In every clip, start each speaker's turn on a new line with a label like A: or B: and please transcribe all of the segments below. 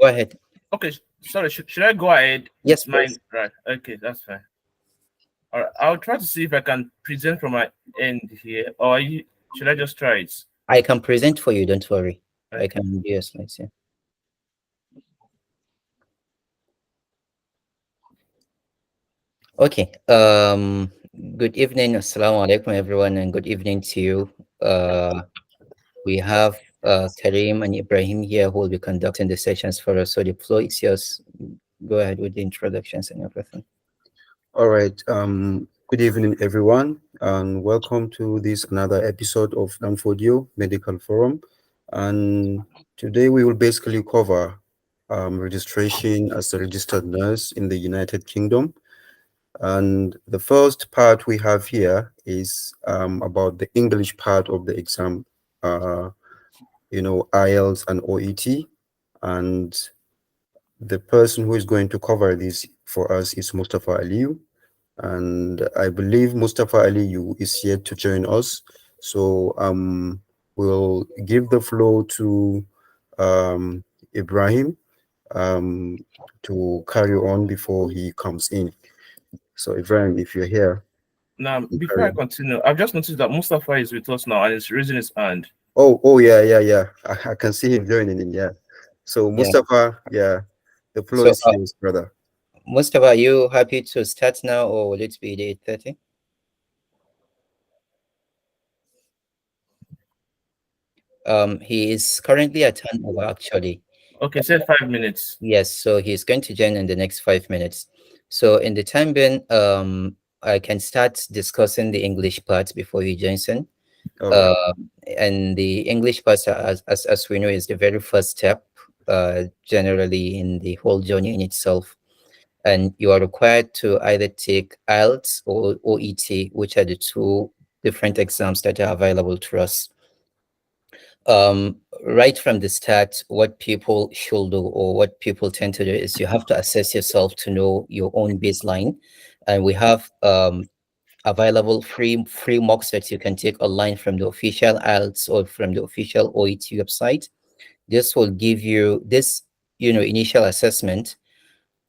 A: Go ahead.
B: Okay, sorry. Should I go ahead?
A: Yes,
B: It's
A: please.
B: mine, right? Okay, that's fine. All right, I'll try to see if I can present from my end here, or should I just try it?
A: I can present for you. Don't worry. I
B: Okay.
A: can do your slides. Yeah. Okay. Good evening. Assalamu alaikum, everyone, and good evening to you. We have Karim and Ibrahim here who will be conducting the sessions for us. So the floor is yours. Go ahead with the introductions and everything.
C: All right. Good evening, everyone, and welcome to this another episode of Dan-Fodio Medical Forum. And today we will basically cover registration as a registered nurse in the United Kingdom. And the first part we have here is about the English part of the exam, IELTS and OET. And the person who is going to cover this for us is Mustafa Aliyu. And I believe Mustafa Aliyu is yet to join us. So we'll give the floor to Ibrahim to carry on before he comes in. So Ibrahim, if you're here,
B: Now,
C: you
B: before
C: carry
B: I
C: on.
B: continue, I've just noticed that Mustafa is with us now and is raising his hand.
C: Oh, yeah. I can see him joining in. Yeah. So
A: Yeah.
C: Mustafa, yeah, the floor
A: So,
C: is yours, brother.
A: Mustafa, are you happy to start now, or will it be the 8:30? He is currently at Hanover, actually.
B: Okay, said 5 minutes.
A: Yes, so he's going to join in the next 5 minutes. So in the time being, I can start discussing the English part before he joins in.
C: All right.
A: And the English part, as we know, is the very first step, generally in the whole journey in itself. And you are required to either take IELTS or OET, which are the two different exams that are available to us. Right from the start, what people should do or what people tend to do is you have to assess yourself to know your own baseline. And we have available free mocks that you can take online from the official IELTS or from the official OET website. This will give you this, initial assessment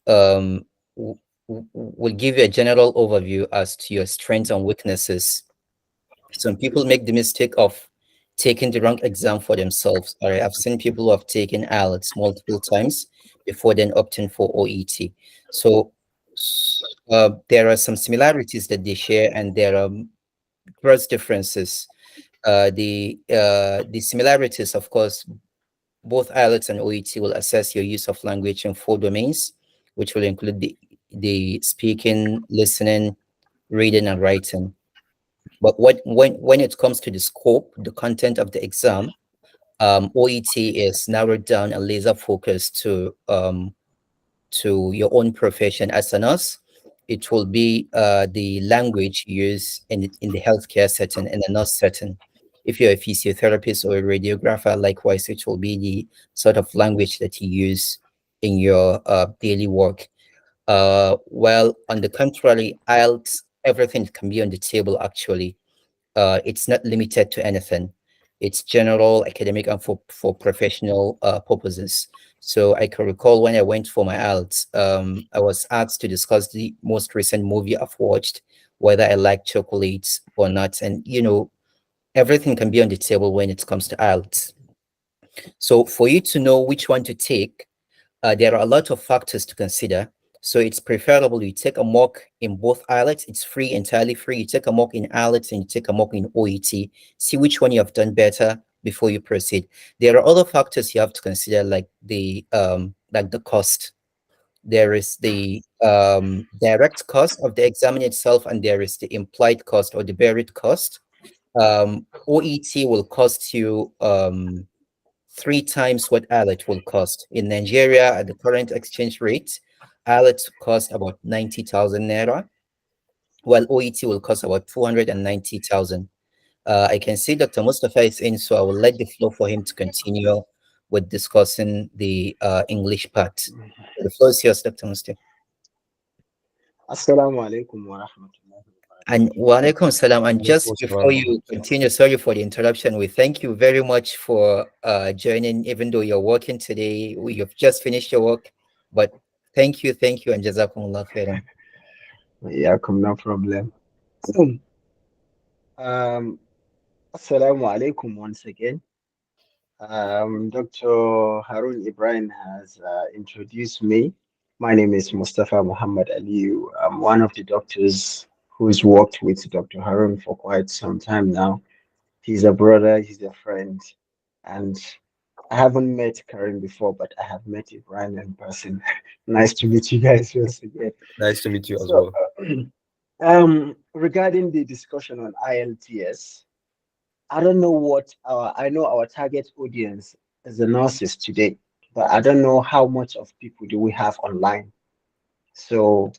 A: um, will give you a general overview as to your strengths and weaknesses. Some people make the mistake of taking the wrong exam for themselves. All right, I've seen people who have taken IELTS multiple times before then opting for OET. So there are some similarities that they share, and there are gross differences. The similarities, of course, both IELTS and OET will assess your use of language in 4 domains, which will include the speaking, listening, reading, and writing. But when it comes to the scope, the content of the exam, OET is narrowed down and laser focused to your own profession as a nurse. It will be the language used in the healthcare setting, in the nurse setting. If you're a physiotherapist or a radiographer, likewise, it will be the sort of language that you use in your daily work. Well, on the contrary, IELTS, everything can be on the table actually. It's not limited to anything. It's general, academic, and for professional purposes. So I can recall when I went for my IELTS, I was asked to discuss the most recent movie I've watched, whether I like chocolates or not. And, everything can be on the table when it comes to IELTS. So for you to know which one to take, there are a lot of factors to consider. So it's preferable you take a mock in both IELTS. It's free, entirely free. You take a mock in IELTS and you take a mock in OET. See which one you have done better before you proceed. There are other factors you have to consider, like the cost. There is the direct cost of the exam itself, and there is the implied cost or the buried cost. OET will cost you 3 times what IELTS will cost. In Nigeria, at the current exchange rate, IELTS cost about 90,000 naira, while OET will cost about 290,000. I can see Dr. Mustafa is in, so I will let the floor for him to continue with discussing the English part. The floor is yours, Dr. Mustafa.
D: Assalamu alaikum wa rahmatullahi wa
A: And wa alaikum salam. And
C: Alaikum
A: just before
C: assalam.
A: you continue, sorry for the interruption. We thank you very much for joining, even though you're working today. You've just finished your work, but thank you, and jazakumullah khairan.
D: Yeah, come no problem. Um, Assalamu alaikum once again. Dr. Harun Ibrahim has introduced me. My name is Mustafa Muhammad Aliyu. I'm one of the doctors who's worked with Dr. Harun for quite some time now. He's a brother, he's a friend, and I haven't met Karim before, but I have met Ibrahim in person. Nice to meet you guys once again.
C: Nice to meet you as
D: So,
C: well.
D: regarding the discussion on ILTS, I don't know what I know our target audience is the nurses today, but I don't know how much of people do we have online. So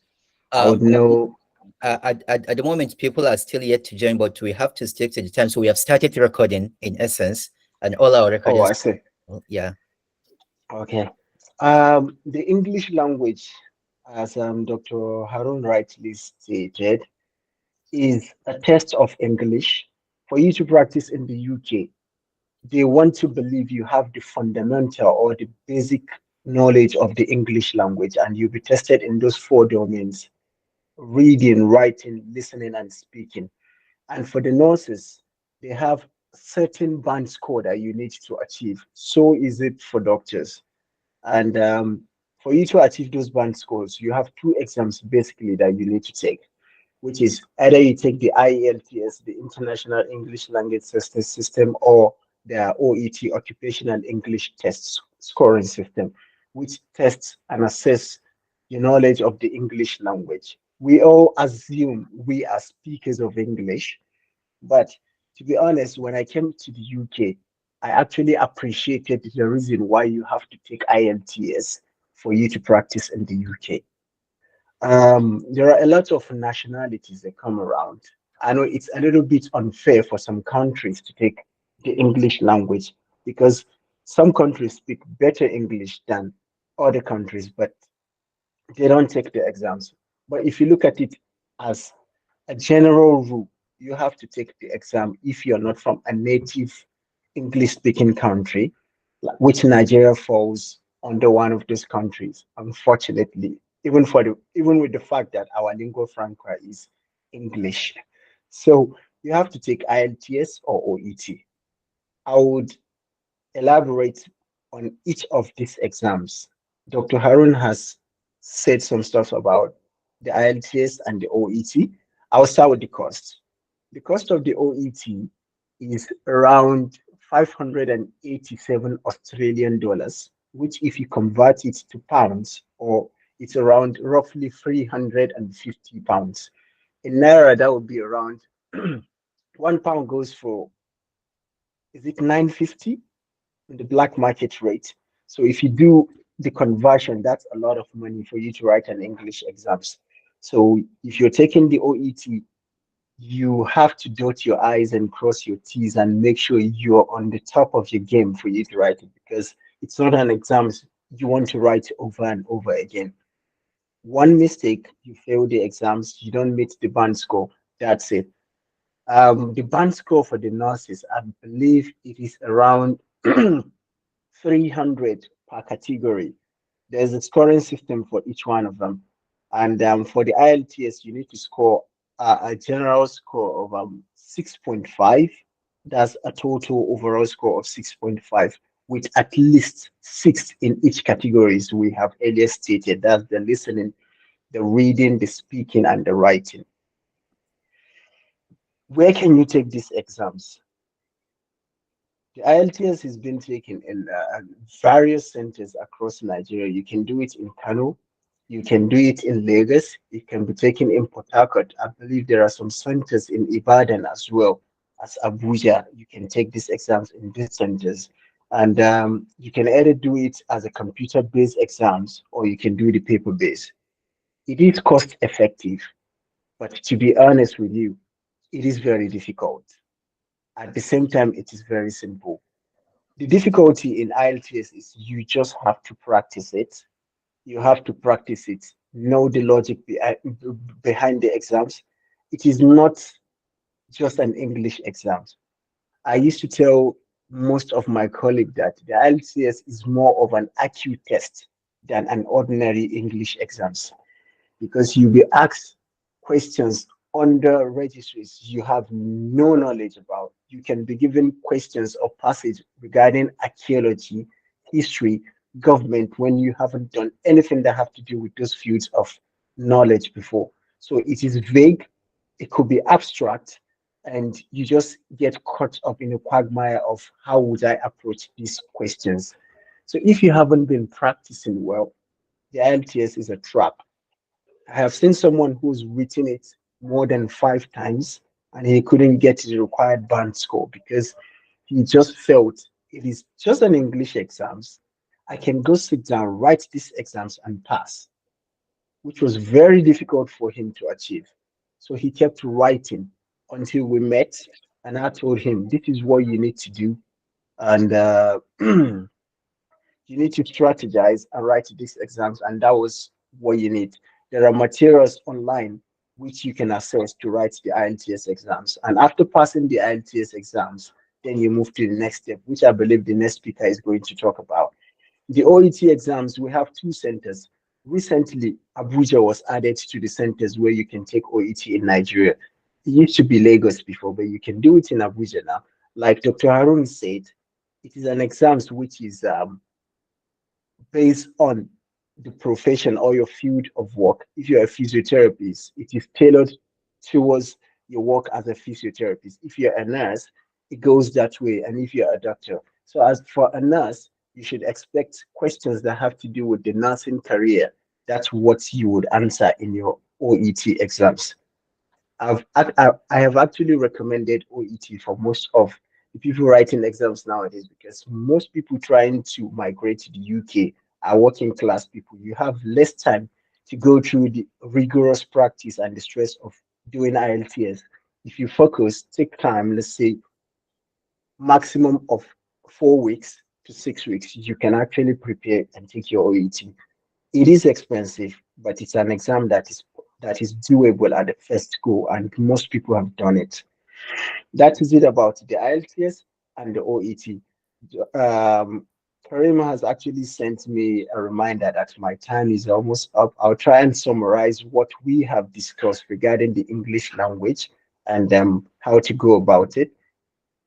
D: I would
A: Well,
D: know.
A: at the moment, people are still yet to join, but we have to stick to the time. So we have started recording in essence, and all our
D: Oh,
A: recordings.
D: I see.
A: Yeah.
D: Okay. The English language, as Dr. Harun rightly stated, is a test of English for you to practice in the UK. They want to believe you have the fundamental or the basic knowledge of the English language, and you'll be tested in those four domains: reading, writing, listening, and speaking. And for the nurses, they have certain band score that you need to achieve. So is it for doctors. And for you to achieve those band scores, you have two exams basically that you need to take, which is either you take the IELTS, the International English Language System, or the OET, Occupational English Test Scoring System, which tests and assess your knowledge of the English language. We all assume we are speakers of English, but to be honest, when I came to the UK, I actually appreciated the reason why you have to take IELTS for you to practice in the UK. There are a lot of nationalities that come around. I know it's a little bit unfair for some countries to take the English language because some countries speak better English than other countries, but they don't take the exams. But if you look at it as a general rule, you have to take the exam if you're not from a native English speaking country, which Nigeria falls under one of those countries, unfortunately, even with the fact that our lingua franca is English. So you have to take IELTS or OET. I would elaborate on each of these exams. Dr. Harun has said some stuff about the IELTS and the OET. I'll start with the cost. The cost of the OET is around 587 Australian dollars, which, if you convert it to pounds, or it's around roughly 350 pounds. In Naira, that would be around £1 goes for, is it 950 in the black market rate? So if you do the conversion, that's a lot of money for you to write an English exams. So if you're taking the OET, you have to dot your I's and cross your T's and make sure you're on the top of your game for you to write it, because it's not an exam you want to write over and over again. One mistake, you fail the exams, you don't meet the band score, that's it. The band score for the nurses, I believe it is around 300 per category. There's a scoring system for each one of them. And for the IELTS, you need to score a general score of 6.5. That's a total overall score of 6.5, with at least six in each categories we have earlier stated. That's the listening, the reading, the speaking, and the writing. Where can you take these exams? The IELTS has been taken in various centers across Nigeria. You can do it in Kano, you can do it in Lagos, it can be taken in Port Harcourt. I believe there are some centers in Ibadan as well as Abuja. You can take these exams in these centers. And you can either do it as a computer-based exams or you can do the paper-based. It is cost effective, but to be honest with you, it is very difficult. At the same time, it is very simple. The difficulty in IELTS is you just have to practice it. You have to practice it, know the logic behind the exams. it is not just an English exam. I used to tell most of my colleagues that the IELTS is more of an IQ test than an ordinary English exams, because you'll be asked questions under registries you have no knowledge about. You can be given questions or passage regarding archaeology, history, government, when you haven't done anything that have to do with those fields of knowledge before. So it is vague, it could be abstract, and you just get caught up in a quagmire of how would I approach these questions. So if you haven't been practicing well, the IELTS is a trap. I have seen someone who's written it more than 5 times and he couldn't get the required band score because he just felt it is just an English exams. I can go sit down, write these exams and pass, which was very difficult for him to achieve. So he kept writing until we met and I told him, this is what you need to do. And you need to strategize and write these exams, and that was what you need. There are materials online which you can access to write the IELTS exams. And after passing the IELTS exams, then you move to the next step, which I believe the next speaker is going to talk about. The OET exams, we have 2 centers. Recently, Abuja was added to the centers where you can take OET in Nigeria. It used to be Lagos before, but you can do it in Abuja now. Like Dr. Harun said, it is an exams which is based on the profession or your field of work. If you're a physiotherapist, it is tailored towards your work as a physiotherapist. If you're a nurse, it goes that way. And if you're a doctor, so as for a nurse, you should expect questions that have to do with the nursing career. That's what you would answer in your OET exams. I have actually recommended OET for most of the people writing exams nowadays because most people trying to migrate to the UK are working class people. You have less time to go through the rigorous practice and the stress of doing IELTS. If you focus, take time, let's say maximum of 4 weeks to 6 weeks, you can actually prepare and take your OET. It is expensive, but it's an exam that is doable at the first go, and most people have done it. That is it about the IELTS and the OET. Um, Karim has actually sent me a reminder that my time is almost up. I'll try and summarize what we have discussed regarding the English language and how to go about it.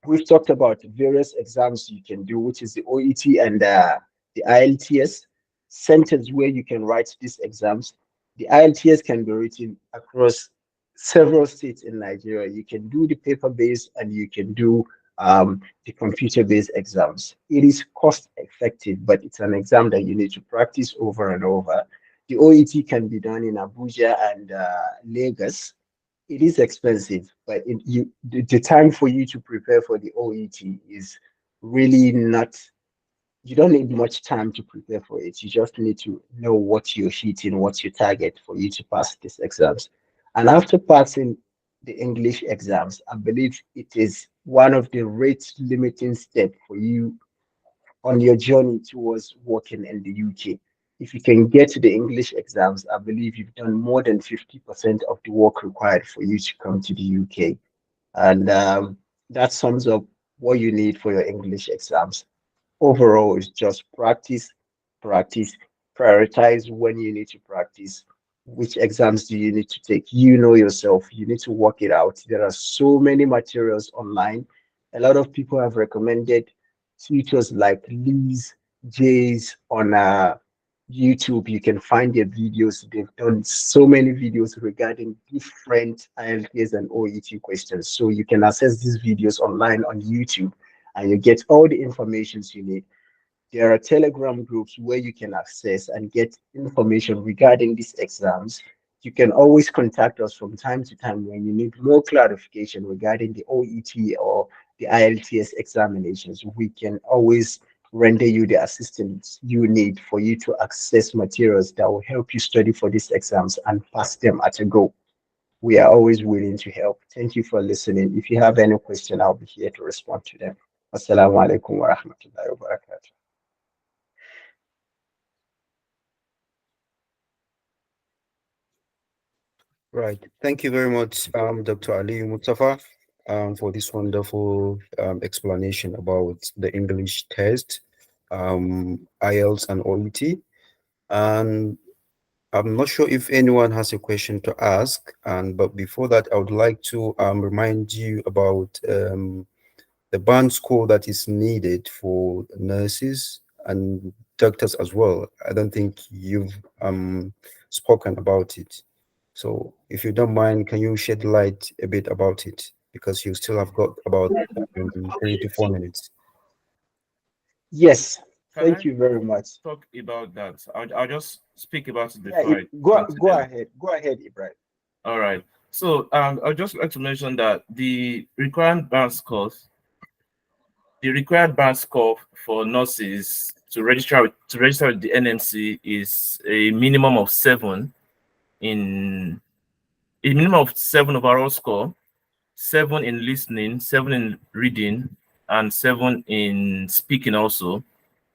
D: We've talked about various exams you can do, which is the OET and the IELTS, centers where you can write these exams. The IELTS can be written across several states in Nigeria. You can do the paper-based and you can do the computer-based exams. It is cost-effective, but it's an exam that you need to practice over and over. The OET can be done in Abuja and Lagos. It is expensive, but the time for you to prepare for the OET is really not. You don't need much time to prepare for it. You just need to know what you're hitting, what's your target for you to pass these exams. And after passing the English exams, I believe it is one of the rate limiting steps for you on your journey towards working in the UK. If you can get to the English exams, I believe you've done more than 50% of the work required for you to come to the UK. And that sums up what you need for your English exams. Overall, it's just practice, practice, prioritize when you need to practice. Which exams do you need to take? You know yourself. You need to work it out. There are so many materials online. A lot of people have recommended tutors like Lee's, Jay's on YouTube. You can find their videos. They've done so many videos regarding different IELTS and OET questions. So you can access these videos online on YouTube and you get all the information you need. There are Telegram groups where you can access and get information regarding these exams. You can always contact us from time to time when you need more clarification regarding the OET or the IELTS examinations. We can always render you the assistance you need for you to access materials that will help you study for these exams and pass them at a go. We are always willing to help. Thank you for listening. If you have any question, I'll be here to respond to them. Assalamu alaikum wa rahmatullahi wa barakatuh.
C: Right. Thank you very much, Dr. Ali Mustafa, for this wonderful explanation about the English test, IELTS and OET. And I'm not sure if anyone has a question to ask. And but before that, I would like to remind you about the band score that is needed for nurses and doctors as well. I don't think you've spoken about it. So if you don't mind, can you shed light a bit about it? Because you still have got about 3 to 4 minutes.
D: Yes,
B: Can
D: thank
B: I
D: you very much.
B: talk about that? I'll just speak about it
D: Yeah,
B: before I
D: go
B: continue.
D: ahead. Go ahead, Ibrahim.
B: All right. So I'd just like to mention that the required band score for nurses to register with the NMC is in a minimum of 7 overall score, 7 in listening, 7 in reading, and 7 in speaking also.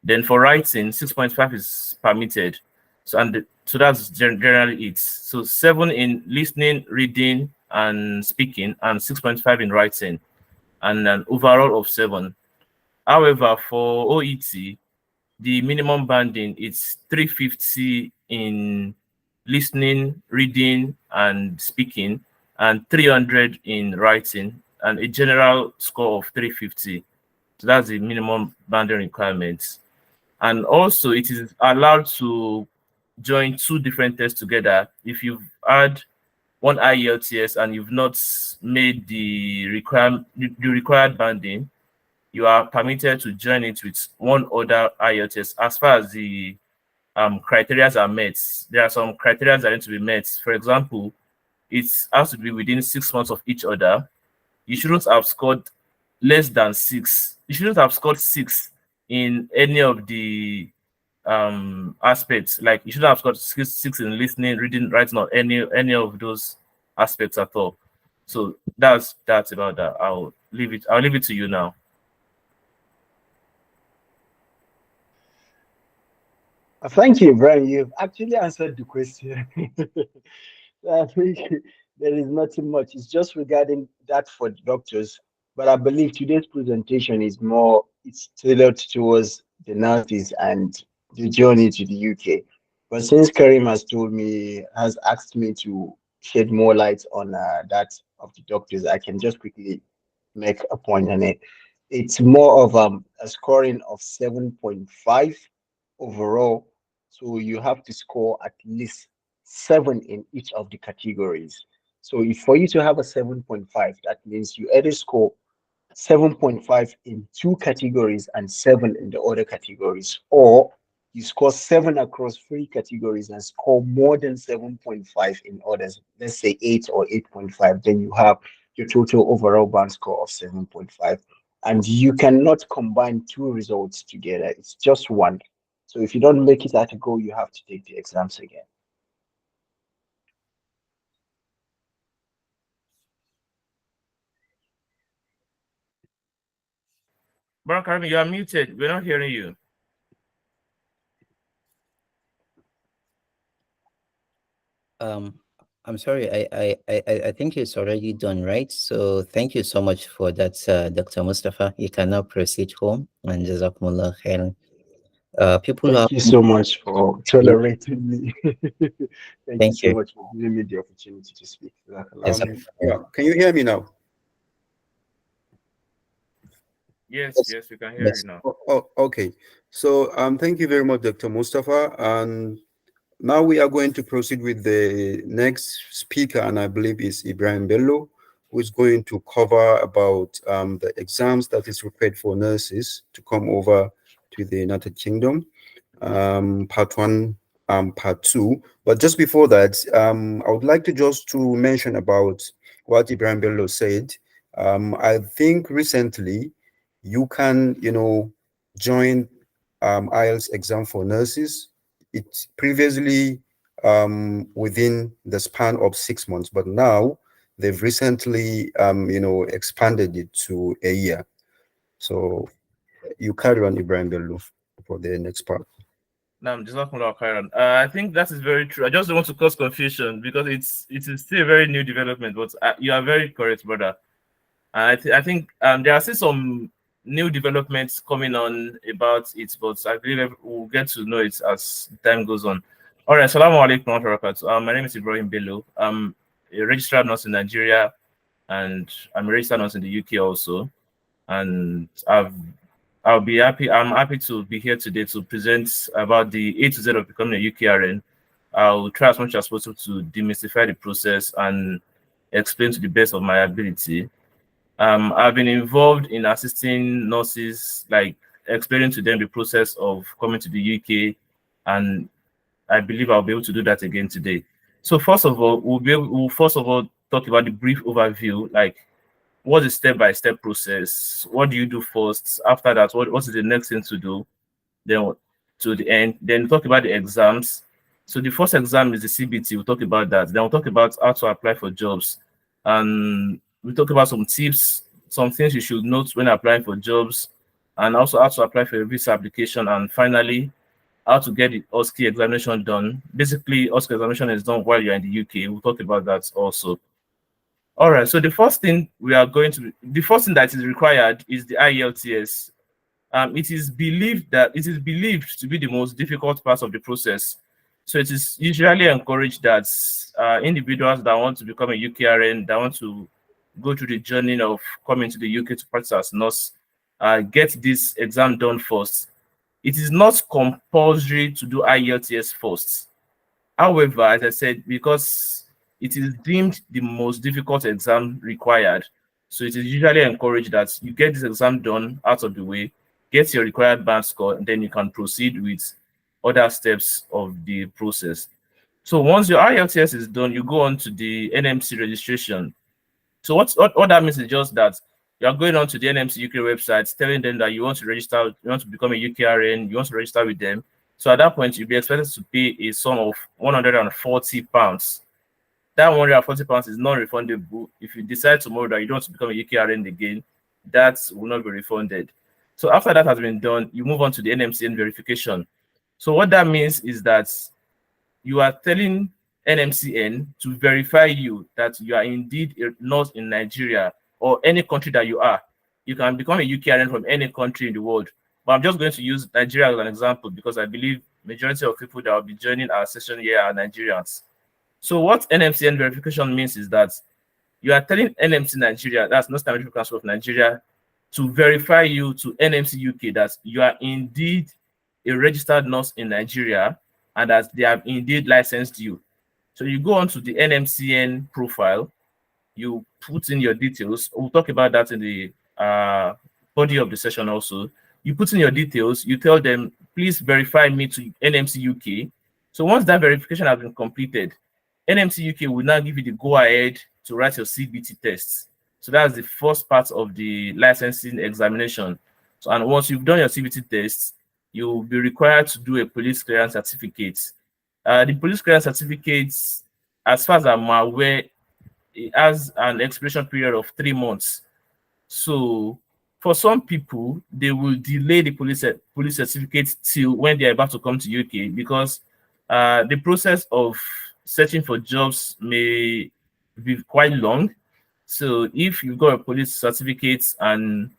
B: Then for writing, 6.5 is permitted. So that's generally it. So 7 in listening, reading, and speaking, and 6.5 in writing, and an overall of 7. However, for OET, the minimum banding is 350 in listening, reading, and speaking, and 300 in writing, and a general score of 350. So that's the minimum banding requirements. And also, it is allowed to join 2 different tests together. If you've had one IELTS and you've not made the required banding, you are permitted to join it with one other IELTS as far as the criteria are met. There are some criteria that need to be met. For example, it has to be within 6 months of each other. You shouldn't have scored less than 6. You shouldn't have scored 6 in any of the aspects. Like you shouldn't have scored six in listening, reading, writing, or any of those aspects at all. So that's about that. I'll leave it to you now.
D: Thank you, Ibrahim. You've actually answered the question. I think there is nothing much. It's just regarding that for the doctors. But I believe today's presentation is more, it's tailored towards the nurses and the journey to the UK. But since Karim has asked me to shed more light on that of the doctors, I can just quickly make a point on it. It's more of a scoring of 7.5 overall. So you have to score at least 7 in each of the categories. So if for you to have a 7.5, that means you either score 7.5 in 2 categories and 7 in the other categories, or you score 7 across 3 categories and score more than 7.5 in others, let's say 8 or 8.5, then you have your total overall band score of 7.5. And you cannot combine 2 results together, it's just one. So if you don't make it at a go, you have to take the exams again.
B: Baron Karami, you are muted. We're not hearing you.
A: Um, I'm sorry. I think it's already done, right? So thank you so much for that, Dr. Mustafa. You can now proceed home and Jazakumullah khairan. People who have
D: Thank you so much for tolerating me. Thank you
A: thank
D: so
A: you.
D: much for giving me the opportunity to speak.
C: Yeah, can you hear me now?
B: Yes, yes, we can hear you
A: Yes.
B: now.
C: Okay. So thank you very much, Dr. Mustafa. And now we are going to proceed with the next speaker, and I believe is Ibrahim Bello, who is going to cover about the exams that is required for nurses to come over to the United Kingdom, part one, part two. But just before that, I would like to just to mention about what Ibrahim Bello said. I think recently you can, join IELTS exam for nurses. It's previously within the span of 6 months, but now they've recently, expanded it to a year. So you carry on, Ibrahim Bello, for the next part.
B: Jazakumullah khairan. I think that is very true. I just don't want to cause confusion because it is still a very new development. But you are very correct, brother. I think there are still some new developments coming on about it, but I believe we'll get to know it as time goes on. All right, Assalamu alaikum wa rahmatullahi. My name is Ibrahim Bello. I'm a registered nurse in Nigeria, and I'm a registered nurse in the UK also. And I'm happy to be here today to present about the A to Z of becoming a UKRN. I'll try as much as possible to demystify the process and explain to the best of my ability. I've been involved in assisting nurses, like explaining to them the process of coming to the UK, and I believe I'll be able to do that again today. So first of all, we'll first of all talk about the brief overview, like what's the step-by-step process? What do you do first? After that, what is the next thing to do? Then to the end. Then talk about the exams. So the first exam is the CBT. We'll talk about that. Then we'll talk about how to apply for jobs. And we'll talk about some tips, some things you should note when applying for jobs, and also how to apply for a visa application. And finally, how to get the OSCE examination done. Basically, OSCE examination is done while you're in the UK. We'll talk about that also. All right, so the first thing that is required is the IELTS. It is believed to be the most difficult part of the process. So it is usually encouraged that individuals that want to become a UKRN, that want to go through the journey of coming to the UK to practice as nurse, get this exam done first. It is not compulsory to do IELTS first. However, as I said, because it is deemed the most difficult exam required, so it is usually encouraged that you get this exam done out of the way, get your required band score, and then you can proceed with other steps of the process. So once your IELTS is done, you go on to the NMC registration. So what that means is just that you are going on to the NMC UK website, telling them that you want to register, you want to become a UKRN, you want to register with them. So at that point, you'll be expected to pay a sum of £140. That £140 is non-refundable. If you decide tomorrow that you don't want to become a UKRN again, that will not be refunded. So after that has been done, you move on to the NMCN verification. So what that means is that you are telling NMCN to verify you that you are indeed not in Nigeria or any country that you are. You can become a UKRN from any country in the world. But I'm just going to use Nigeria as an example because I believe majority of people that will be joining our session here are Nigerians. So what NMCN verification means is that you are telling NMC Nigeria, that's National Medical Council of Nigeria, to verify you to NMC UK that you are indeed a registered nurse in Nigeria and that they have indeed licensed you. So you go on to the NMCN profile, you put in your details. We'll talk about that in the body of the session also. You put in your details, you tell them, please verify me to NMC UK. So once that verification has been completed, NMC UK will now give you the go-ahead to write your CBT tests. So that's the first part of the licensing examination. So, and once you've done your CBT tests, you'll be required to do a police clearance certificate. The police clearance certificate, as far as I'm aware, it has an expiration period of 3 months. So for some people, they will delay the police certificate till when they're about to come to UK because the process of searching for jobs may be quite long. So if you've got a police certificate and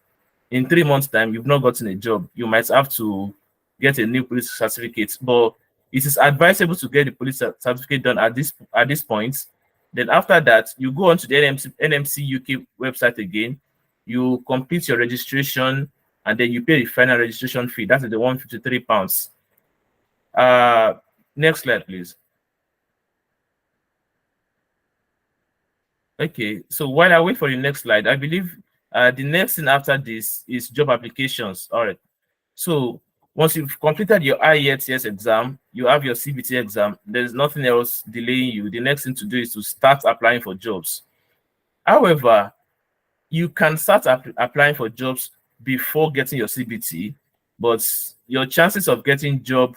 B: in 3 months' time you've not gotten a job, you might have to get a new police certificate. But it is advisable to get the police certificate done at this point. Then after that, you go on to the NMC UK website again. You complete your registration, and then you pay the final registration fee. That is the £153. Next slide, please. Okay, so while I wait for the next slide, I believe the next thing after this is job applications. All right. So once you've completed your IELTS exam, you have your CBT exam, there's nothing else delaying you. The next thing to do is to start applying for jobs. However, you can start applying for jobs before getting your CBT, but your chances of getting job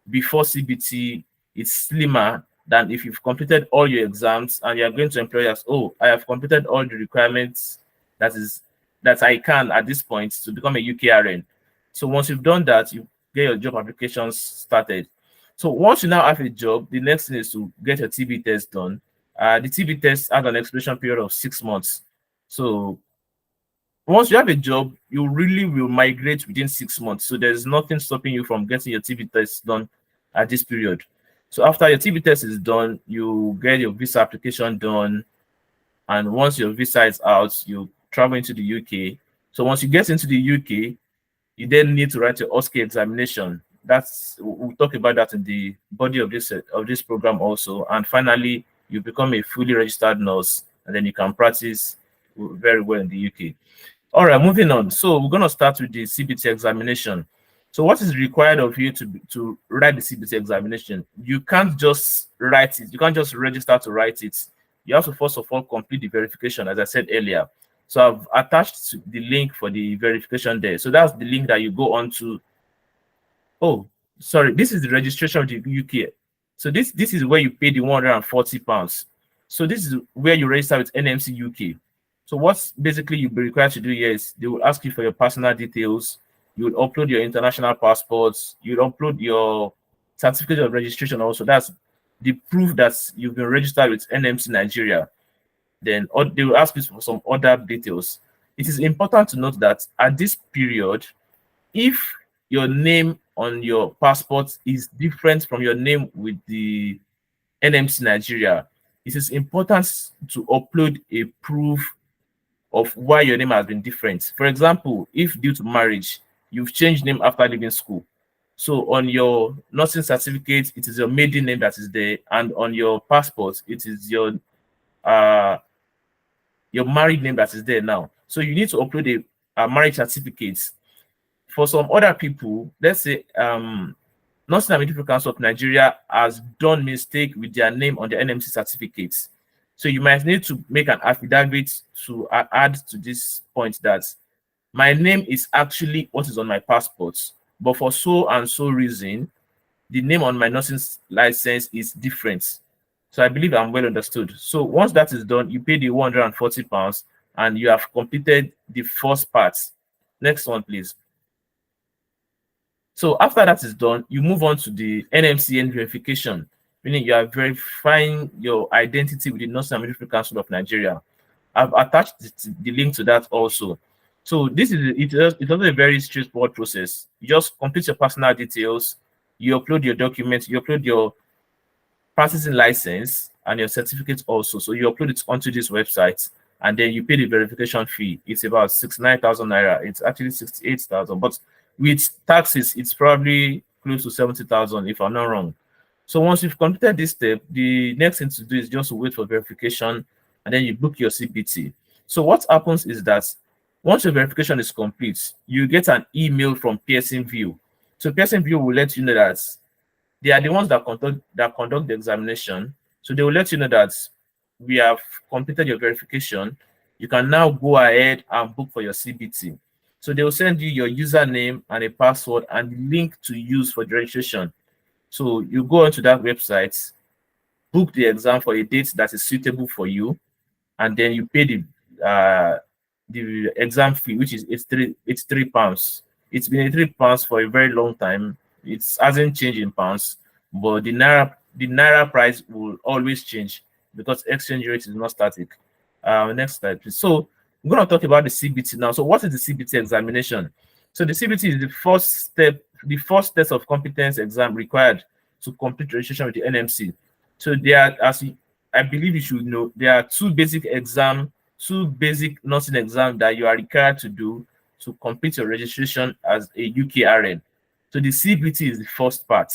B: before CBT is slimmer than if you've completed all your exams and you're going to employers, oh, I have completed all the requirements that I can at this point to become a UKRN. So once you've done that, get your job applications started. So once you now have a job, the next thing is to get your TB test done. The TB test has an expiration period of 6 months. So once you have a job, you really will migrate within 6 months. So there's nothing stopping you from getting your TB test done at this period. So after your TB test is done, you get your visa application done. And once your visa is out, you travel into the UK. So once you get into the UK, you then need to write your OSCE examination. We'll talk about that in the body of this program also. And finally, you become a fully registered nurse, and then you can practice very well in the UK. All right, moving on. So we're going to start with the CBT examination. So what is required of you to write the CBT examination? You can't just write it. You can't just register to write it. You have to first of all complete the verification, as I said earlier. So I've attached the link for the verification there. So that's the link that you go on to. Oh, sorry, this is the registration of the UK. So this is where you pay the £140. So this is where you register with NMC UK. So what's basically you'll be required to do here is they will ask you for your personal details. You will upload your international passports. You'll upload your certificate of registration also. That's the proof that you've been registered with NMC Nigeria. Then they will ask you for some other details. It is important to note that at this period, if your name on your passport is different from your name with the NMC Nigeria, it is important to upload a proof of why your name has been different. For example, if due to marriage, you've changed name after leaving school. So on your nursing certificate, it is your maiden name that is there, and on your passport, it is your married name that is there now. So you need to upload a marriage certificate. For some other people, let's say Nursing and Midwifery Council of Nigeria has done mistake with their name on the NMC certificates. So you might need to make an affidavit to add to this point that my name is actually what is on my passport, but for so and so reason, the name on my nursing license is different. So I believe I'm well understood. So once that is done, you pay the £140 and you have completed the first part. Next one, please. So after that is done, you move on to the NMCN verification, meaning you are verifying your identity with the Nursing and Midwifery Council of Nigeria. I've attached the link to that also. So it's also a very straightforward process. You just complete your personal details, you upload your documents, you upload your practicing license and your certificate also. So you upload it onto this website, and then you pay the verification fee. It's about 69,000 naira. It's actually 68,000, but with taxes, it's probably close to 70,000 if I'm not wrong. So once you've completed this step, the next thing to do is just to wait for verification, and then you book your CBT. So what happens is that once your verification is complete, you get an email from Pearson VUE. So Pearson VUE will let you know that they are the ones that conduct the examination. So they will let you know that we have completed your verification. You can now go ahead and book for your CBT. So they will send you your username and a password and the link to use for the registration. So you go onto that website, book the exam for a date that is suitable for you, and then you pay the exam fee, which is it's £3. It's been £3 for a very long time. It hasn't changed in pounds, but the naira price will always change because exchange rate is not static. Next slide, please. So I'm going to talk about the CBT now. So what is the CBT examination? So the CBT is the first test of competence exam required to complete registration with the NMC. So there are, I believe you should know, there are two basic nursing exams that you are required to do to complete your registration as a UK RN. So the CBT is the first part.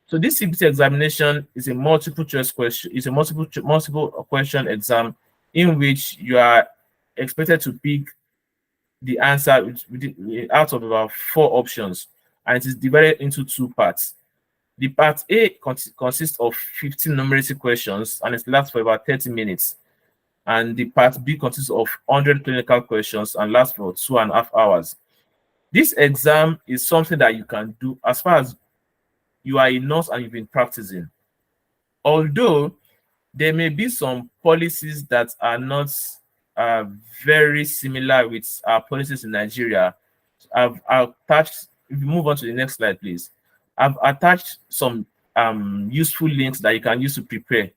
B: So this CBT examination is a multiple choice question. It's a multiple question exam in which you are expected to pick the answer out of about 4 options, and it is divided into 2 parts. The part A consists of 15 numeracy questions, and it lasts for about 30 minutes. And the part B consists of 100 clinical questions and lasts for 2.5 hours. This exam is something that you can do as far as you are a nurse and you've been practicing. Although there may be some policies that are not very similar with our policies in Nigeria. I've attached if you move on to the next slide, please, I've attached some useful links that you can use to prepare.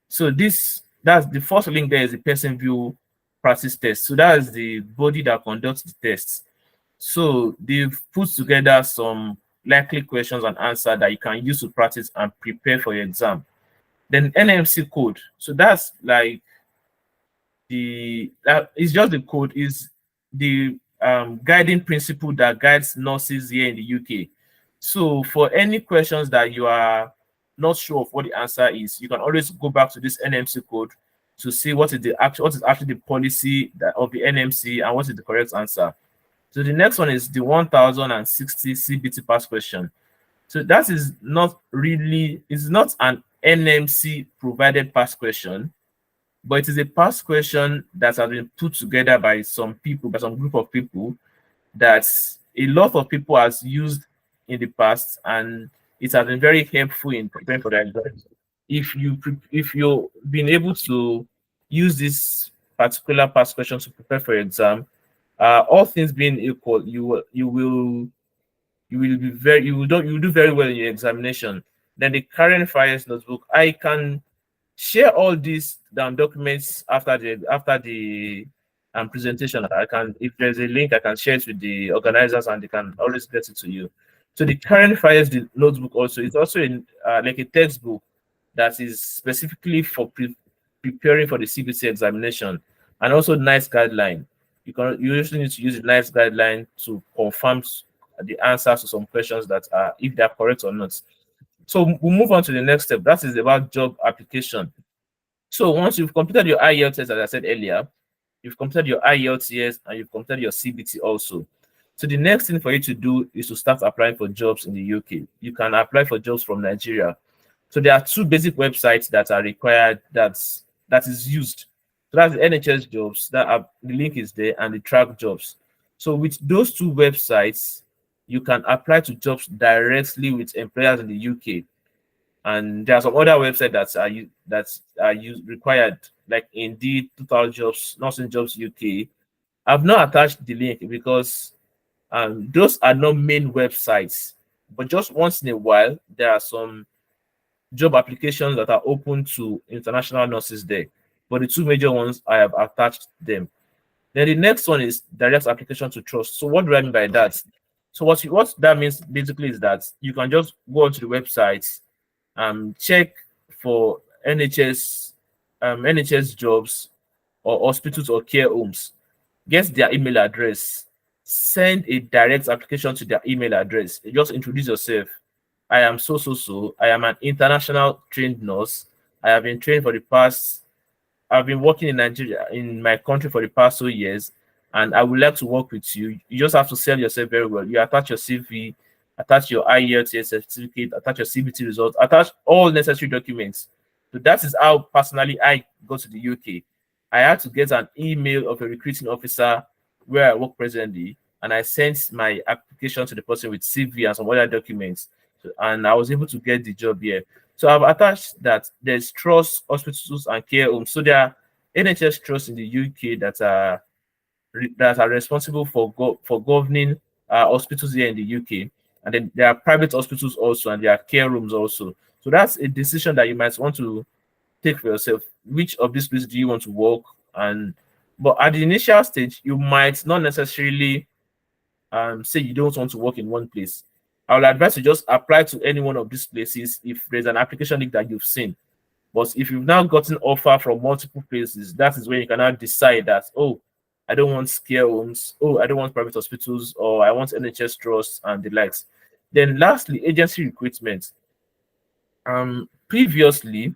B: So that's the first link there is the person view practice test. So that is the body that conducts the tests. So they've put together some likely questions and answer that you can use to practice and prepare for your exam. Then NMC code. So that's like it's just the code is the guiding principle that guides nurses here in the UK. So for any questions that you are not sure of what the answer is, you can always go back to this NMC code to see what is actually the policy of the NMC and what is the correct answer. So the next one is the 1060 CBT pass question. So that is not really, it's not an NMC provided pass question, but it is a past question that has been put together by some people, by some group of people that a lot of people has used in the past, and it has been very helpful in preparing for the exam. If you've been able to use this particular past question to prepare for your exam, all things being equal, you will do very well in your examination. Then the current affairs notebook, I can share all these documents after the presentation. I can, if there's a link, I can share it with the organizers and they can always get it to you. So the current affairs notebook also is also in like a textbook that is specifically for preparing for the CBC examination, and also NICE guideline. You usually need to use the NICE guideline to confirm the answers to some questions that are, if they are correct or not. So we'll move on to the next step. That is about job application. So once you've completed your IELTS test, as I said earlier, you've completed your IELTS and you've completed your CBT also. So the next thing for you to do is to start applying for jobs in the UK. You can apply for jobs from Nigeria. So there are two basic websites that are required that is used. So that's the NHS jobs, the link is there, and the track jobs. So with those two websites, you can apply to jobs directly with employers in the UK. And there are some other websites that are required, like Indeed, Total Jobs, Nursing Jobs UK. I've not attached the link because those are not main websites. But just once in a while, there are some job applications that are open to international nurses there. But the two major ones, I have attached them. Then the next one is direct application to trust. So what do I mean by that? So what that means basically is that you can just go onto the website, check for NHS jobs or hospitals or care homes, get their email address, send a direct application to their email address. You just introduce yourself. I am so. I am an international trained nurse. I have been trained for the past. I've been working in Nigeria, in my country, for the past 2 years, and I would like to work with you. You just have to sell yourself very well. You attach your CV, attach your IELTS certificate, attach your CBT results, attach all necessary documents. So that is how personally I go to the UK. I had to get an email of a recruiting officer where I work presently, and I sent my application to the person with CV and some other documents, and I was able to get the job here. So I've attached that there's trust hospitals and care homes. So there are NHS trusts in the UK that are responsible for governing hospitals here in the UK, and then there are private hospitals also, and there are care rooms also. So that's a decision that you might want to take for yourself. Which of these places do you want to work? But at the initial stage, you might not necessarily say you don't want to work in one place. I would advise you just apply to any one of these places if there's an application link that you've seen. But if you've now gotten offer from multiple places, that is when you can now decide that, oh, I don't want care homes, oh, I don't want private hospitals, or I want NHS trusts and the likes. Then lastly, agency recruitment. Previously,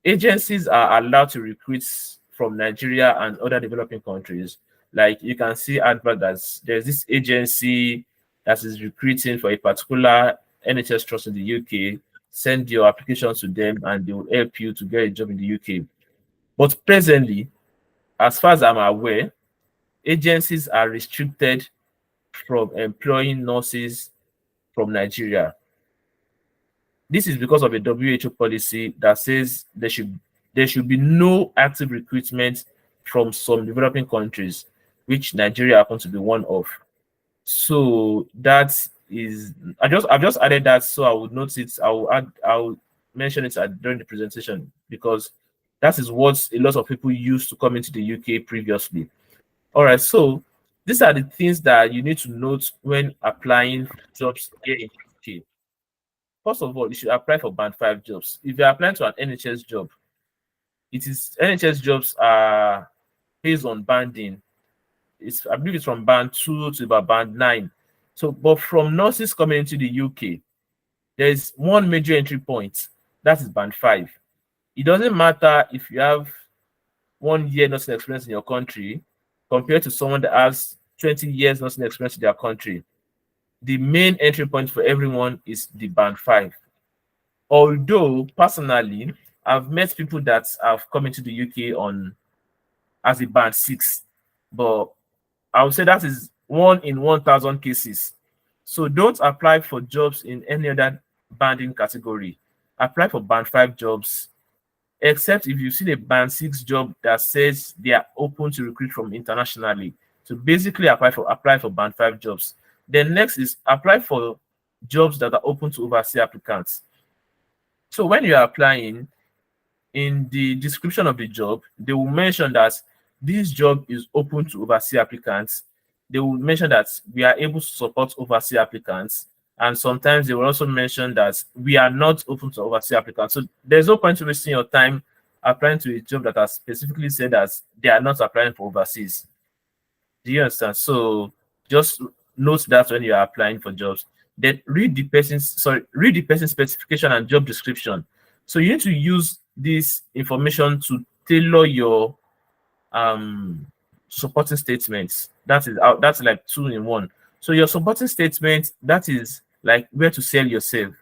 B: agencies are allowed to recruit from Nigeria and other developing countries. Like you can see advert that there's this agency that is recruiting for a particular NHS trust in the UK. Send your application to them and they will help you to get a job in the UK. But presently, as far as I'm aware, agencies are restricted from employing nurses from Nigeria. This is because of a WHO policy that says there should be no active recruitment from some developing countries, which Nigeria happens to be one of. So that is, I've just added that so I would note it. I will mention it during the presentation, because that is what a lot of people used to come into the UK previously. All right, so these are the things that you need to note when applying for jobs here in the UK. First of all, you should apply for band 5 jobs. If you're applying to an NHS job, it is NHS jobs are based on banding. It's, I believe it's from band 2 to about band 9. So, but from nurses coming into the UK, there's one major entry point, that is band 5. It doesn't matter if you have 1 year nursing experience in your country compared to someone that has 20 years nursing experience in their country. The main entry point for everyone is the band 5. Although personally, I've met people that have come into the UK on as a band 6, but I would say that is 1 in 1,000 cases. So don't apply for jobs in any other banding category. Apply for band 5 jobs, except if you've seen a band 6 job that says they are open to recruit from internationally. So basically apply for band 5 jobs. Then next is apply for jobs that are open to overseas applicants. So when you are applying, in the description of the job, they will mention that this job is open to overseas applicants. They will mention that we are able to support overseas applicants. And sometimes they will also mention that we are not open to overseas applicants. So there's no point to wasting your time applying to a job that has specifically said that they are not applying for overseas. Do you understand? So just note that when you are applying for jobs. Then read the person's specification and job description. So you need to use this information to tailor your supporting statements. That's like 2 in 1. So your supporting statement, that is like where to sell yourself.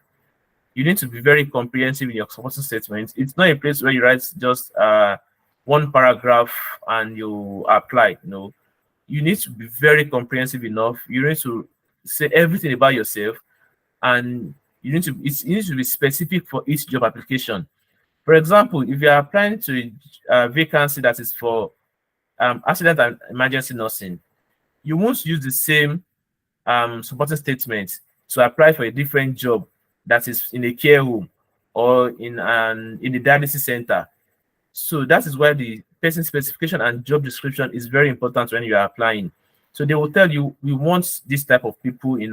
B: You need to be very comprehensive in your supporting statement. It's not a place where you write just 1 paragraph and you apply. No, you need to be very comprehensive enough. You need to say everything about yourself, and you need to be specific for each job application. For example, if you are applying to a vacancy that is for accident and emergency nursing, you won't use the same supporting statement to apply for a different job that is in a care home or in the dialysis center. So that is why the person specification and job description is very important when you are applying. So they will tell you, we want this type of people in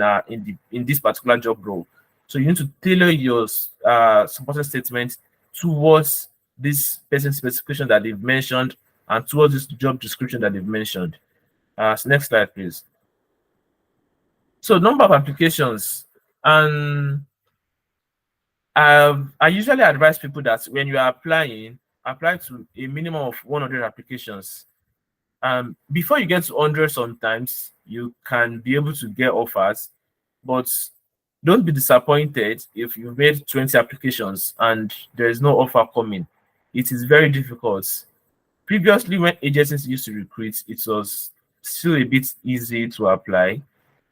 B: this particular job role. So you need to tailor your supporting statement towards this person specification that they've mentioned and towards this job description that they've mentioned. So next slide, please. So number of applications, and I usually advise people that when you are applying, apply to a minimum of 100 applications. Before you get to 100, sometimes you can be able to get offers, but don't be disappointed if you made 20 applications and there is no offer coming. It is very difficult. Previously, when agencies used to recruit, it was still a bit easy to apply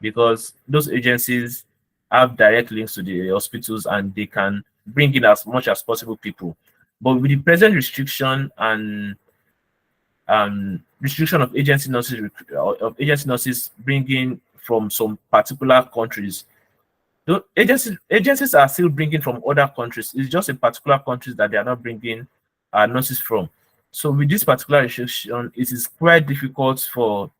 B: because those agencies have direct links to the hospitals and they can bring in as much as possible people. But with the present restriction and restriction of agency nurses bringing from some particular countries, the agencies are still bringing from other countries. It's just in particular countries that they are not bringing nurses from. So with this particular restriction, it is quite difficult for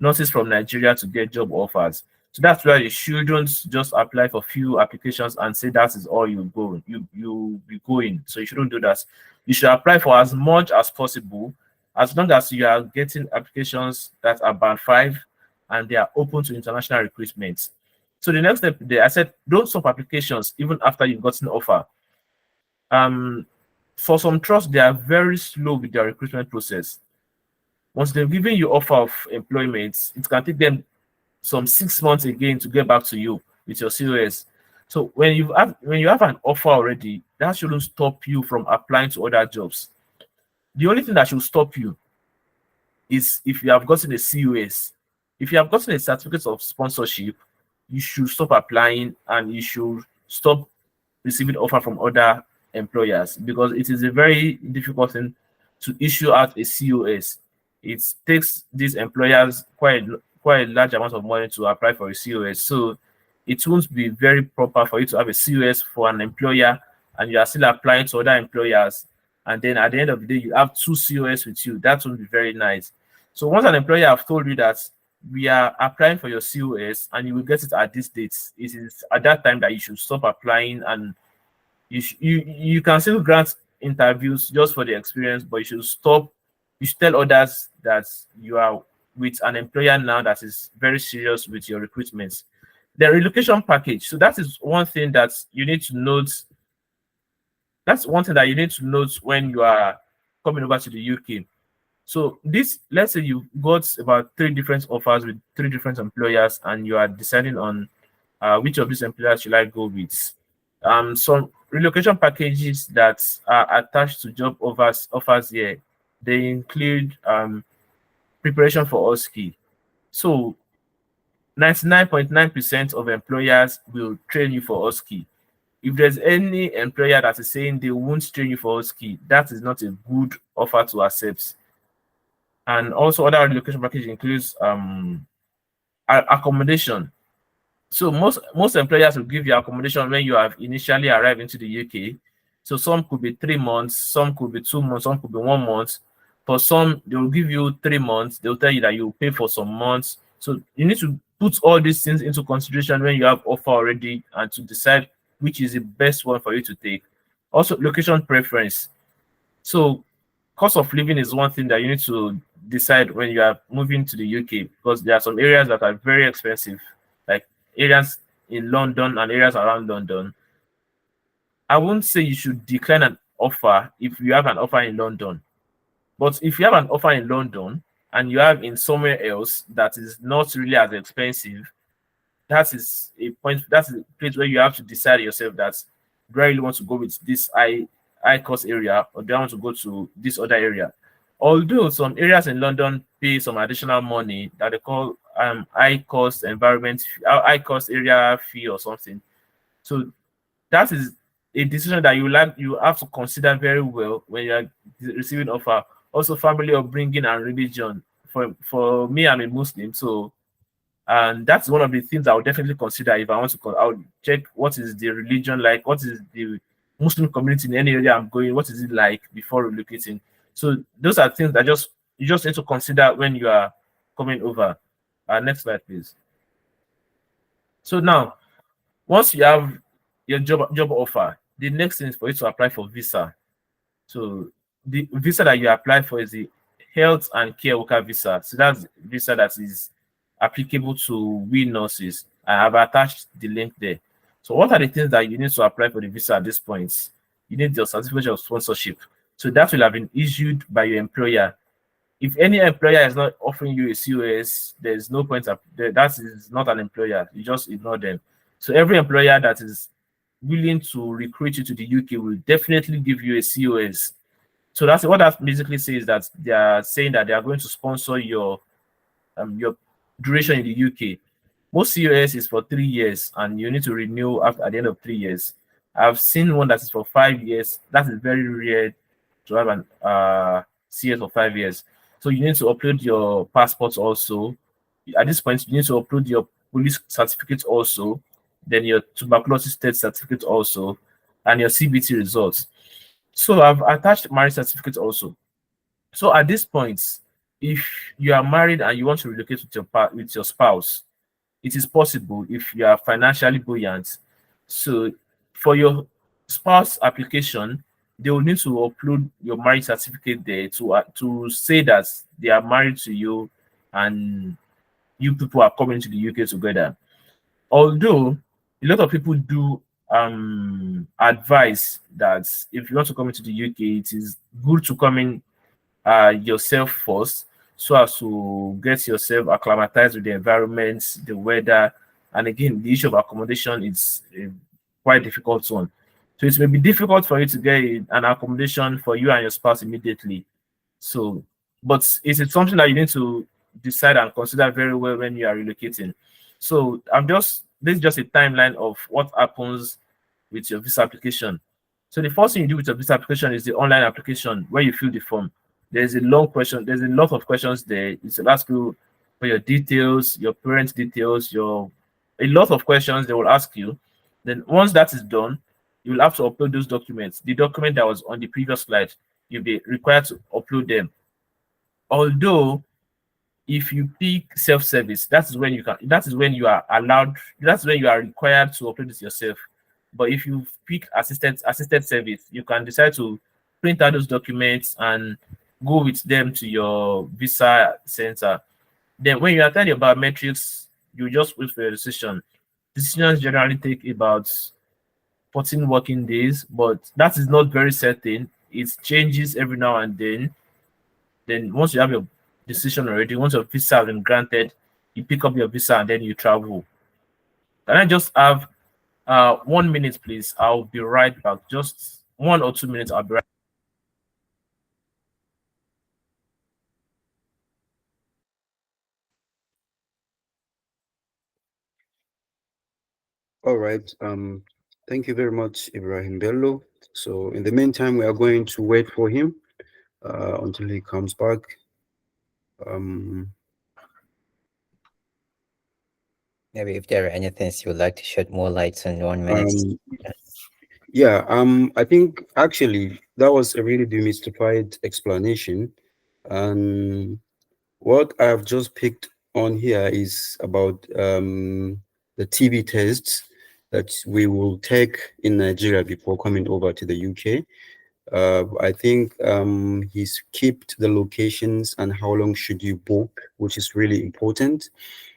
B: nurses from Nigeria to get job offers. So that's why you shouldn't just apply for few applications and say that is all you be going. So you shouldn't do that. You should apply for as much as possible, as long as you are getting applications that are band 5 and they are open to international recruitment. So the next step there, I said, don't stop applications even after you've gotten an offer. For some trusts, they are very slow with their recruitment process. Once they've given you offer of employment, it can take them some 6 months again to get back to you with your COS. So when you have an offer already, that shouldn't stop you from applying to other jobs. The only thing that should stop you is if you have gotten a COS. If you have gotten a certificate of sponsorship, you should stop applying and you should stop receiving offer from other employers, because it is a very difficult thing to issue out a COS. It takes these employers quite require a large amount of money to apply for a COS. So it won't be very proper for you to have a COS for an employer and you are still applying to other employers. And then at the end of the day, you have two COS with you. That won't be very nice. So once an employer have told you that we are applying for your COS and you will get it at this date, it is at that time that you should stop applying, and you can still grant interviews just for the experience, but you should stop. You should tell others that you are with an employer now that is very serious with your recruitment. The relocation package. So that is one thing that you need to note. That's one thing that you need to note when you are coming over to the UK. So this, let's say you got about 3 different offers with 3 different employers, and you are deciding on which of these employers should I go with. Some relocation packages that are attached to job offers here, they include preparation for OSCE. So 99.9% of employers will train you for OSCE. If there's any employer that is saying they won't train you for OSCE, that is not a good offer to accept. And also other relocation package includes accommodation. So most employers will give you accommodation when you have initially arrived into the UK. So some could be 3 months, some could be 2 months, some could be 1 month. For some, they will give you 3 months. They'll tell you that you pay for some months. So you need to put all these things into consideration when you have offer already, and to decide which is the best one for you to take. Also, location preference. So cost of living is one thing that you need to decide when you are moving to the UK, because there are some areas that are very expensive, like areas in London and areas around London. I won't say you should decline an offer if you have an offer in London, but if you have an offer in London and you have in somewhere else that is not really as expensive, that is a point. That's a place where you have to decide yourself that, do I really want to go with this high cost area, or do I want to go to this other area? Although some areas in London pay some additional money that they call high cost high cost area fee or something. So that is a decision that you have to consider very well when you are receiving offer. Also, family upbringing and religion. For me, I'm a Muslim, so and that's one of the things I would definitely consider if I want to. I would check what is the religion like, what is the Muslim community in any area I'm going, what is it like before relocating. So those are things that you just need to consider when you are coming over. Next slide, please. So now, once you have your job offer, the next thing is for you to apply for visa. So the visa that you apply for is the health and care worker visa. So that's visa that is applicable to we nurses. I have attached the link there. So what are the things that you need to apply for the visa at this point? You need your certificate of sponsorship. So that will have been issued by your employer. If any employer is not offering you a COS, there's no point. That is not an employer. You just ignore them. So every employer that is willing to recruit you to the UK will definitely give you a COS. So that's what that basically says, that they are saying that they are going to sponsor your duration in the UK. Most COS is for 3 years, and you need to renew at the end of 3 years. I've seen one that is for 5 years. That is very rare to have an CS for 5 years. So you need to upload your passports also. At this point, you need to upload your police certificate also, then your tuberculosis test certificate also, and your CBT results. So I've attached marriage certificate also. So at this point, if you are married and you want to relocate with your spouse, it is possible if you are financially buoyant. So for your spouse application, they will need to upload your marriage certificate there to say that they are married to you and you people are coming to the UK together. Although a lot of people do advise that if you want to come into the UK, it is good to come in yourself first, so as to get yourself acclimatized with the environment, the weather, and again, the issue of accommodation is a quite difficult one. So it may be difficult for you to get an accommodation for you and your spouse immediately. So, but it is something that you need to decide and consider very well when you are relocating. So this is just a timeline of what happens with your visa application. So the first thing you do with your visa application is the online application where you fill the form. There's a long question. There's a lot of questions there. It will ask you for your details, your parents' details, your a lot of questions they will ask you. Then once that is done, you will have to upload those documents. The document that was on the previous slide, you'll be required to upload them. Although if you pick self-service, that is when you can, that is when you are allowed, that's when you are required to upload it yourself. But if you pick assisted service, you can decide to print out those documents and go with them to your visa center. Then when you attend your biometrics, you just wait for your decision. Decisions generally take about 14 working days, but that is not very certain. It changes every now and then. Then once you have your decision already, once your visa has been granted, you pick up your visa and then you travel. Can I just have 1 minute, please? I'll be right back. Just 1 or 2 minutes, I'll be right.
C: All right. Thank you very much, Ibrahim Bello. So in the meantime, we are going to wait for him until he comes back. Um,
A: Maybe if there are any things you would like to shed more light on 1 minute.
C: yeah. I think actually that was a really demystified explanation, and what I've just picked on here is about the TB tests that we will take in Nigeria before coming over to the UK. I think he skipped the locations and how long should you book, which is really important.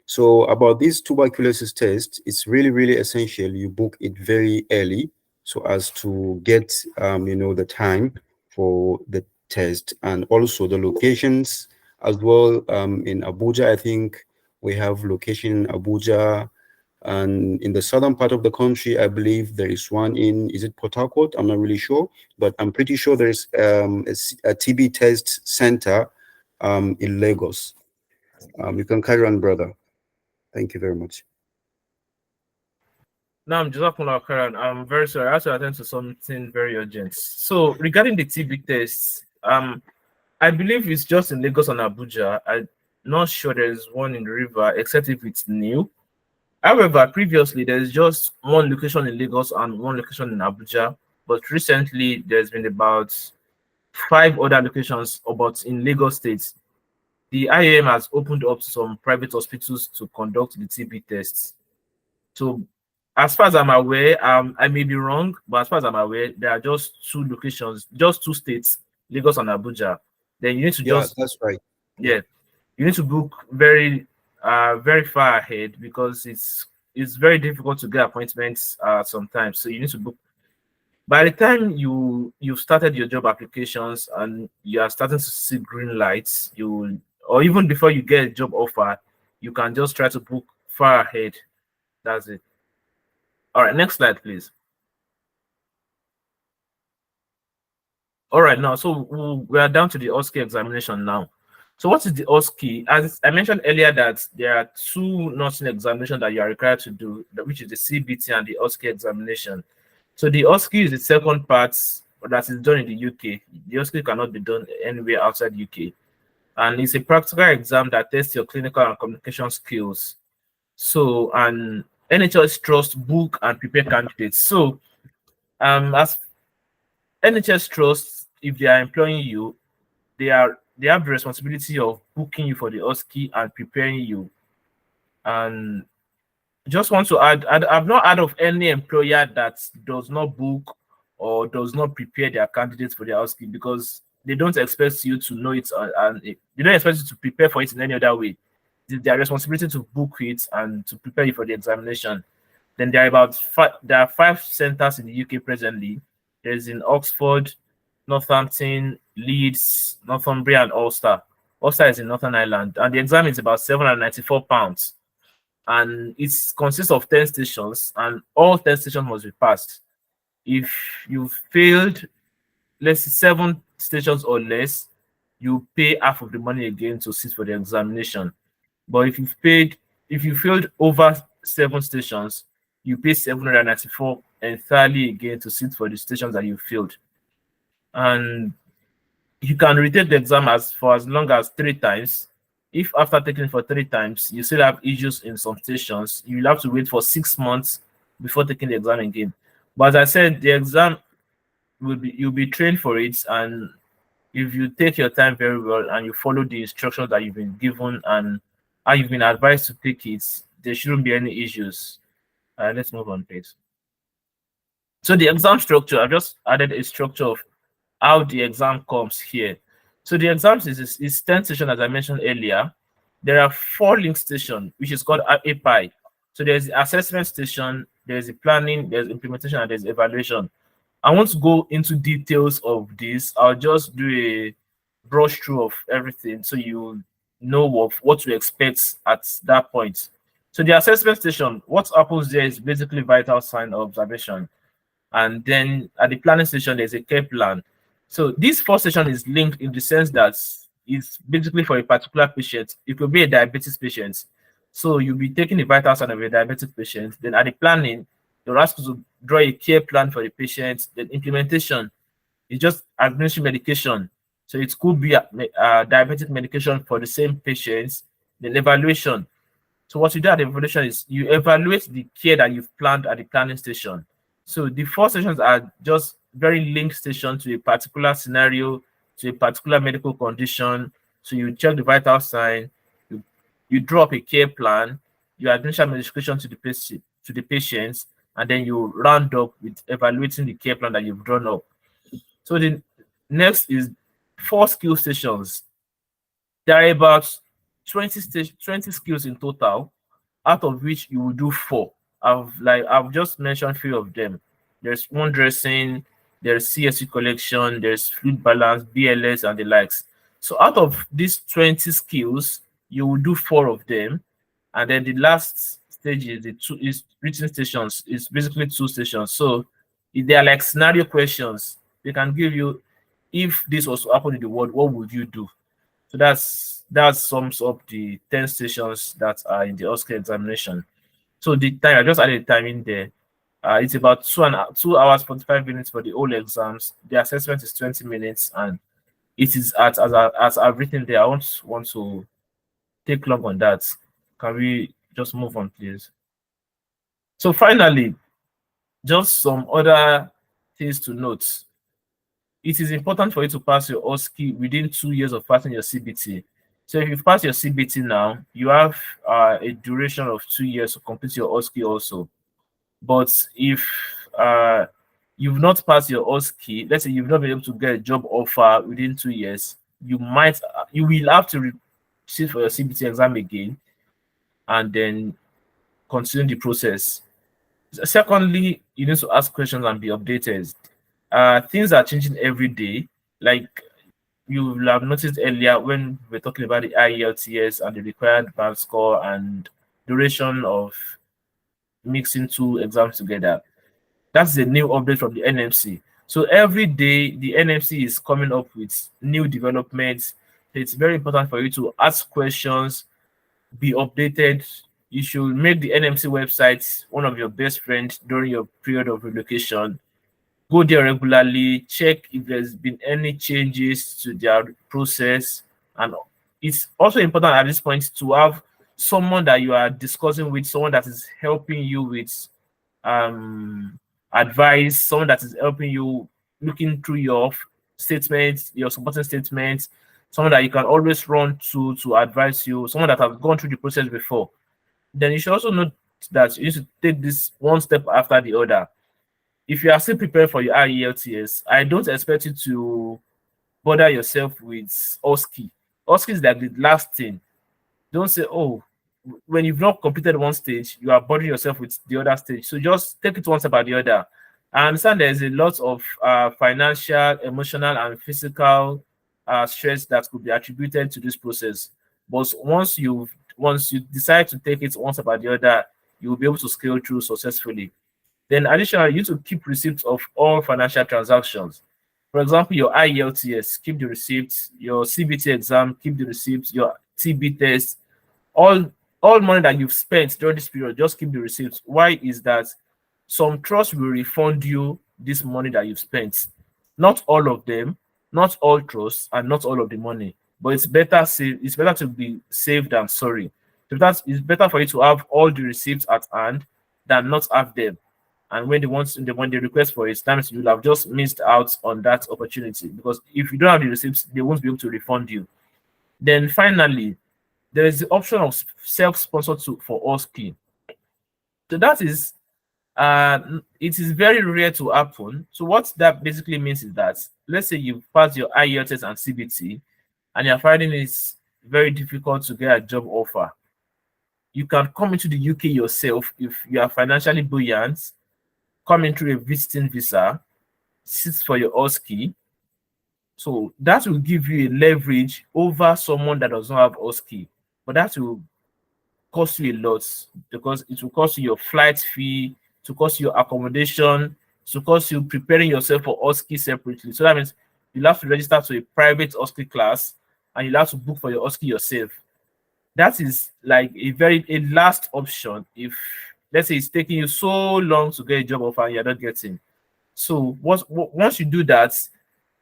C: So about this tuberculosis test, it's really, really essential you book it very early so as to get, the time for the test and also the locations as well. In Abuja, I think we have location in Abuja, and in the southern part of the country, I believe there is one in, is it Port Harcourt? I'm not really sure, but I'm pretty sure there's a TB test center in Lagos. You can carry on, brother. Thank you very much.
B: Now, I'm very sorry. I have to attend to something very urgent. So, regarding the TB tests, I believe it's just in Lagos and Abuja. I'm not sure there's one in River, except if it's new. However, previously there's just one location in Lagos and one location in Abuja. But recently, there's been about 5 other locations. About in Lagos State, the IAM has opened up some private hospitals to conduct the TB tests. So, as far as I'm aware, I may be wrong, but as far as I'm aware, there are just 2 locations, just 2 states, Lagos and Abuja. Then you need to just,
C: that's right.
B: yeah, you need to book very far ahead because it's very difficult to get appointments sometimes. So you need to book. By the time you've started your job applications and you are starting to see green lights, or even before you get a job offer, you can just try to book far ahead. That's it. All right, next slide, please. All right, now, so we are down to the OSCE examination now. So what is the OSCE? As I mentioned earlier that there are 2 nursing examinations that you are required to do, which is the CBT and the OSCE examination. So the OSCE is the second part that is done in the UK. The OSCE cannot be done anywhere outside the UK. And it's a practical exam that tests your clinical and communication skills. So, and NHS Trust book and prepare candidates. So, as NHS Trust, if they are employing you, they have the responsibility of booking you for the OSCE and preparing you. And just want to add, I've not heard of any employer that does not book or does not prepare their candidates for their OSCE because they don't expect you to know it and they don't expect you to prepare for it in any other way. It's their responsibility to book it and to prepare you for the examination. Then there are 5 centers in the UK presently. There's in Oxford, Northampton, Leeds, Northumbria, and Ulster. Ulster is in Northern Ireland, and the exam is about £794. And it consists of 10 stations, and all 10 stations must be passed. If you failed, let's say 7 stations or less, you pay half of the money again to sit for the examination. But if you failed over 7 stations, you pay 794 entirely again to sit for the stations that you failed. And you can retake the exam for as long as 3 times. If after taking it for 3 times, you still have issues in some stations, you'll have to wait for 6 months before taking the exam again. But as I said, the exam you'll be trained for it, and if you take your time very well and you follow the instructions that you've been given and how you've been advised to take it, there shouldn't be any issues. Let's move on, please. So the exam structure, I've just added a structure of how the exam comes here. So the exams is 10 sessions, as I mentioned earlier. There are 4 link stations, which is called API. So there's the assessment station, there's the planning, there's implementation, and there's evaluation. I want to go into details of this. I'll just do a brush through of everything so you know what to expect at that point. So the assessment station, what happens there is basically vital sign observation. And then at the planning station, there's a care plan. So this first session is linked in the sense that it's basically for a particular patient. It could be a diabetes patient. So you'll be taking the vital sign of a diabetic patient. Then at the planning, they'll ask you to draw a care plan for the patient. Then implementation is just administering medication. So it could be a diabetic medication for the same patients. Then evaluation. So what you do at the evaluation is you evaluate the care that you've planned at the planning station. So the 4 sessions are just very linked station to a particular scenario, to a particular medical condition. So you check the vital sign, you draw up a care plan, you administer medication to the patients, and then you round up with evaluating the care plan that you've drawn up. So the next is 4 skill stations. There are about 20 skills in total, out of which you will do 4. I've just mentioned 3 of them. There's wound dressing, there's CSU collection, there's fluid balance, BLS, and the likes. So out of these 20 skills, you will do 4 of them, and then the last stage is written stations. It's basically 2 stations. So if they are like scenario questions, they can give you, if this was to happen in the world, what would you do? So that sums up the 10 stations that are in the OSCE examination. So the time, I just added the time in there. It's about 2 hours 45 minutes for the whole exams. The assessment is 20 minutes, and it is as I've written there. I won't want to take long on that. Can we just move on, please? So finally, just some other things to note. It is important for you to pass your OSCE within 2 years of passing your CBT. So if you pass your CBT now, you have a duration of 2 years to complete your OSCE also. But if you've not passed your OSCE, let's say you've not been able to get a job offer within 2 years, you will have to sit for your CBT exam again and then continue the process. Secondly, you need to ask questions and be updated. Things are changing every day. Like you will have noticed earlier when we were talking about the IELTS and the required band score and duration of mixing 2 exams together. That's the new update from the NMC. So every day the NMC is coming up with new developments. It's very important for you to ask questions, be updated. You should make the NMC website one of your best friends during your period of relocation. Go there regularly, check if there's been any changes to their process. And it's also important at this point to have someone that you are discussing with, someone that is helping you with advice, someone that is helping you looking through your statements, your supporting statements, someone that you can always run to advise you, someone that has gone through the process before. Then you should also note that you should take this one step after the other. If you are still preparing for your IELTS, I don't expect you to bother yourself with OSCE. OSCE is like the last thing. Don't say, oh, when you've not completed one stage, you are bothering yourself with the other stage. So just take it one step at the other. I understand there's a lot of financial, emotional, and physical stress that could be attributed to this process. But once you decide to take it one step at the other, you will be able to scale through successfully. Then additionally, you need to keep receipts of all financial transactions. For example, your IELTS, keep the receipts. Your CBT exam, keep the receipts. Your TB test, all money that you've spent during this period, just keep the receipts. Why is that? Some trust will refund you this money that you've spent. Not all of them, not all trusts, and not all of the money. but it's better to be safe than sorry. So it's better for you to have all the receipts at hand than not have them. And when they request for it, that means you'll have just missed out on that opportunity, because if you don't have the receipts, they won't be able to refund you. Then finally, there is the option of self-sponsored for all ski. So that is it is very rare to happen. So what that basically means is that, let's say you pass your IELTS and CBT and you're finding it very difficult to get a job offer, you can come into the UK yourself if you are financially buoyant, come in through a visiting visa, sit for your OSCE. So that will give you a leverage over someone that does not have OSCE. But that will cost you a lot, because it will cost you your flight fee, to cost you your accommodation, to cost you preparing yourself for OSCE separately. So that means you'll have to register to a private OSCE class and you'll have to book for your OSCE yourself. That is like a last option if, let's say, it's taking you so long to get a job offer and you're not getting. So once you do that,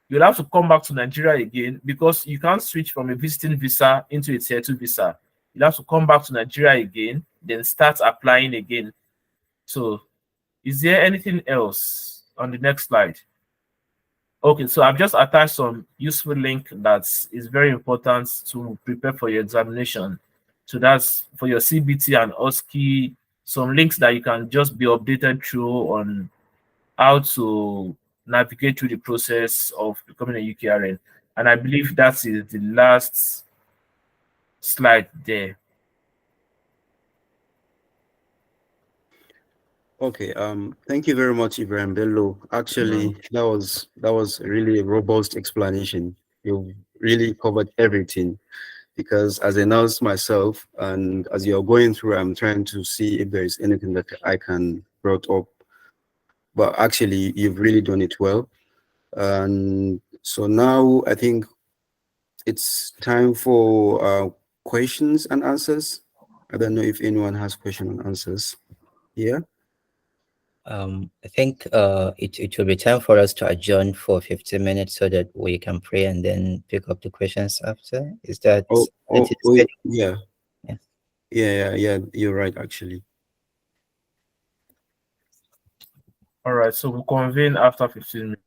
B: you'll have to come back to Nigeria again, because you can't switch from a visiting visa into a tier 2 visa. You'll have to come back to Nigeria again, then start applying again. So is there anything else on the next slide? Okay, so I've just attached some useful link that is very important to prepare for your examination. So that's for your CBT and OSCE, some links that you can just be updated through on how to navigate through the process of becoming a UKRN. And I believe that is the last slide there.
C: Okay, thank you very much, Ibrahim Bello. Actually, that was really a robust explanation. You really covered everything, because as a nurse myself, and as you're going through, I'm trying to see if there is anything that I can brought up. But actually, you've really done it well. And so now I think it's time for questions and answers. I don't know if anyone has questions and answers. Yeah.
A: I think it will be time for us to adjourn for 15 minutes so that we can pray and then pick up the questions after. Is that
C: yeah.
A: Yeah.
C: Yeah, you're right, actually.
B: All right, so we'll convene after 15 minutes.